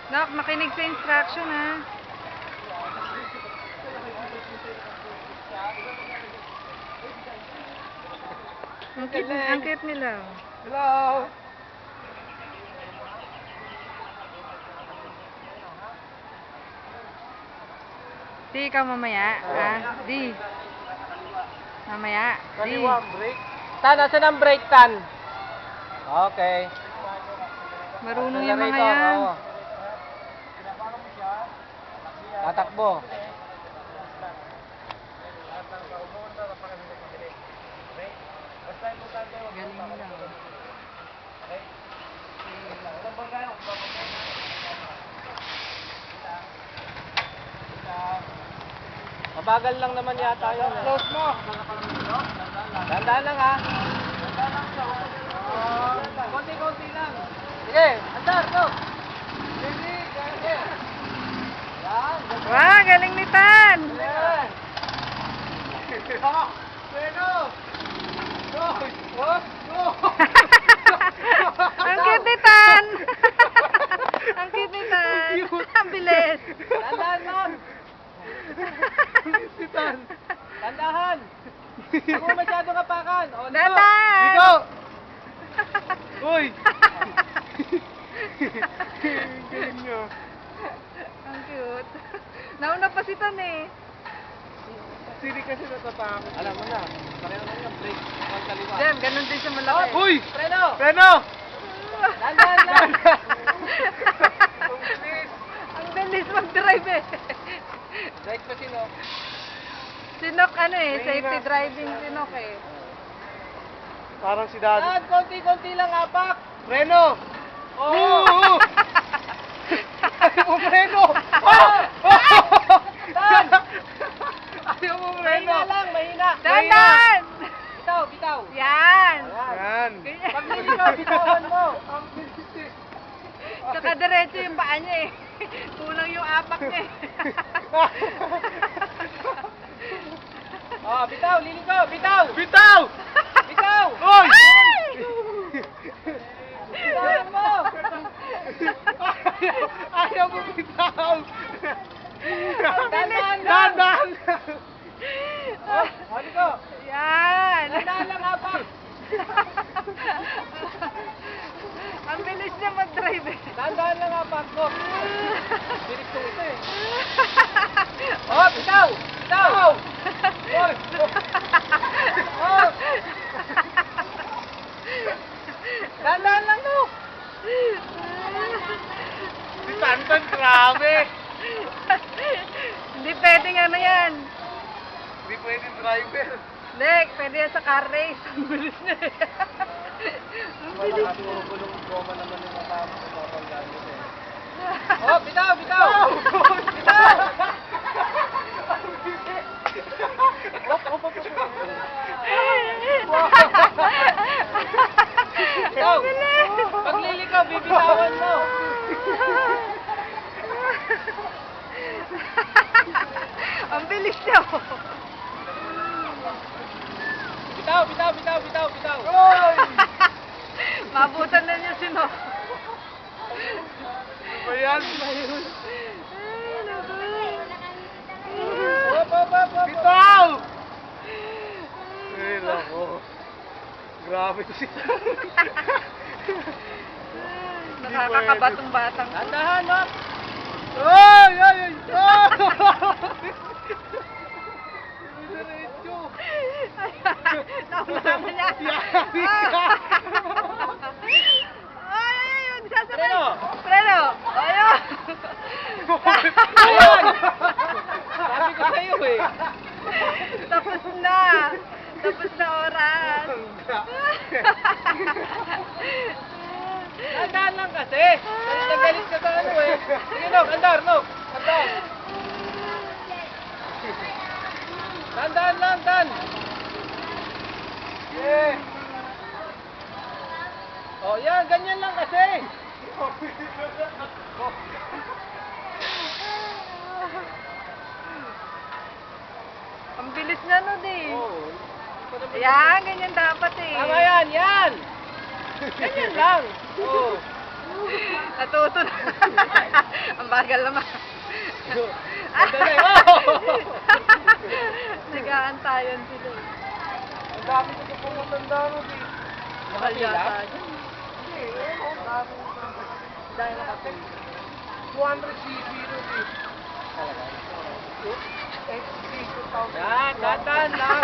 Nak, makinig sa instruction ha. Ang cute nila. Hello! Di, ikaw mamaya. Di. Mamaya. Di. Kaliwang break. Tan, asan ang break, Tan? Okay. Marunong yung mga yan. Oo. Tatakbo. Galing nila. Mabagal lang naman yata yun. Close mo. Dandan lang ha. Konti-konti lang. Sige, andar, go. Sige, sige. Yan. Wow, galing ni Tan. Yan. Bueno. Go. Go. Go. Ang cute ni Tan. Ang cute ni Tan. Ang bilis. Dandan lang. Si Tan. Tandahan. Huwag mo masyadong kapakan. O, Nico. Dandan. Nico. Uy. Galing nyo. Ang cute. Nauna pa si Tan eh. Sili kasi natatakot. Alam mo na. Pareho na yung break. Ang kaliwa. Jem, ganun din siya malaki. Uy! Preno! Preno! Dandan lang. Ang bilis mag-drive eh. Break pa sino? Sinok ano eh, safety driving sinok eh. Parang si Daddy. Dad, konti-konti lang apak. Preno! Oo! Ayaw mo preno! Dan! Ayaw mo preno! Mahina lang, mahina. Dandan! Bitaw, bitaw. Yan! Yan. Ganyan. Pag hindi ka, bitawan mo. Ang bilis eh. Saka diretso yung paa niya eh. Kulang yung apak niya eh. Oh, bitaw, liliko, bitaw! Bitaw! Bitaw! Hoy! Bitawan mo! Ayaw mo bitaw! Dandan! Dandan! Oh, haliko! Yan! Dandan lang apak! Ang bilis niya mag-drive eh. Dandan lang apak ko! Bilis ko ito eh! Oh, bitaw! Bitaw! Hoy! Oh! Dandan lang no! Si Tantan, grabe! Hindi pwedeng ano yan. Hindi pwedeng driver. Hindi, pwede yan sa car race. Ang bilis niya eh. Ang bilis. Nakatulong goma naman yung matapos sa babang gamit eh. Oh, bitaw! Bitaw! Bitaw! Bitaw! Paglilikaw, bibitawan mo! Ang bilis niya oh. Bitaw! Bitaw! Bitaw! Bitaw! Bitaw! Mabutan na niya sino. Ayan! Ay, naku. Hop! Hop! Hop! Hop! Bitaw! Ay, lako. Grabe to si Nakakakabatong batang. Andahan, no? Ay! Ay! Ay! Oh! Diretso! Nauna niya. Yari ka! Ay, ay, ay, sasabay. Preno! Preno! Ayun! Ayan! Sabi ko sa'yo eh. Tapos na! Tapos na oras. Tandaan lang kasi. Galit na galit ka sa ano eh. Sige, Nok. Andar, Nok. Andar. Tandaan lang, Dan. Yeah. Oh, yan. Ganyan lang kasi. Ang bilis na nun eh. Oh. Yan, ganyan dapat eh. Tama yan, yan. Ganyan lang. Oh. Natuto na. bagal naman. Madali, wow! Nag-aantayan sila. Ang dami ko pa pumatanda mo, di. Mahal yata. Hindi, ang dami. Dahil nakapil. 200cc ito, di. Talaga? Yan, dandan lang.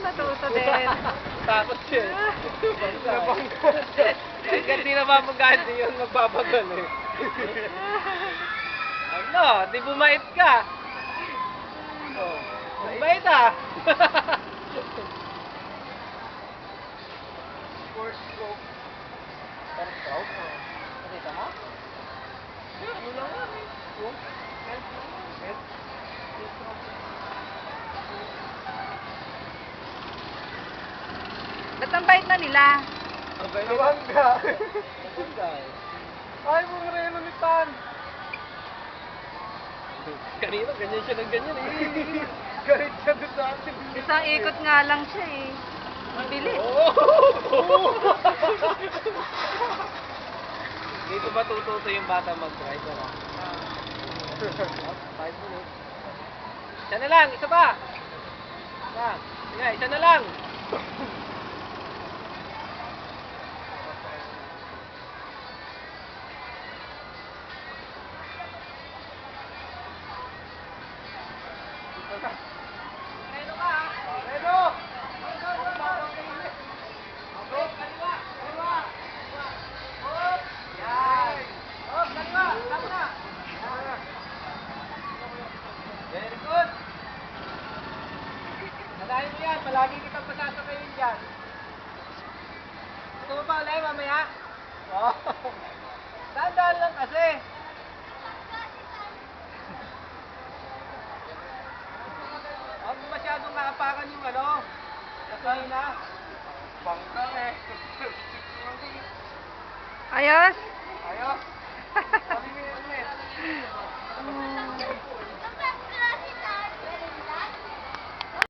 Natuto din. Takot siya. Hanggang di na mapagandi yun, magbabagal eh. Ano, di bumait ka. Oh, bumait ah. Four stroke. Four stroke? Nakita mo? Ano lang yan eh. Yung health lang yan. Health? Ba't ang bait na nila? Nabangga. Nabangga eh. Ay, bumrelo ni Pan. Kanina, ganyan siya ng ganyan eh. Galit siya doon sa atin. Isang ikot nga lang siya eh. Mabilis. Dito ba tututo yung bata mag-drive? Ano? 5 minutes. Isa na lang, isa pa. Lang. Sige, isa na lang. Redo ka? Redo! Okay, kaliwa, kaliwa. Hop! Yan! Hop, kaliwa, tama na. Very good. Tandaan mo yan, palagi kitang pasasakayin dyan. Gusto mo pa ulit mamaya? Oo. Tandaan lang kasi. Huwag mo masyadong naapakan yung ano. Gasolina. Bangka eh. Ayos? Ayos.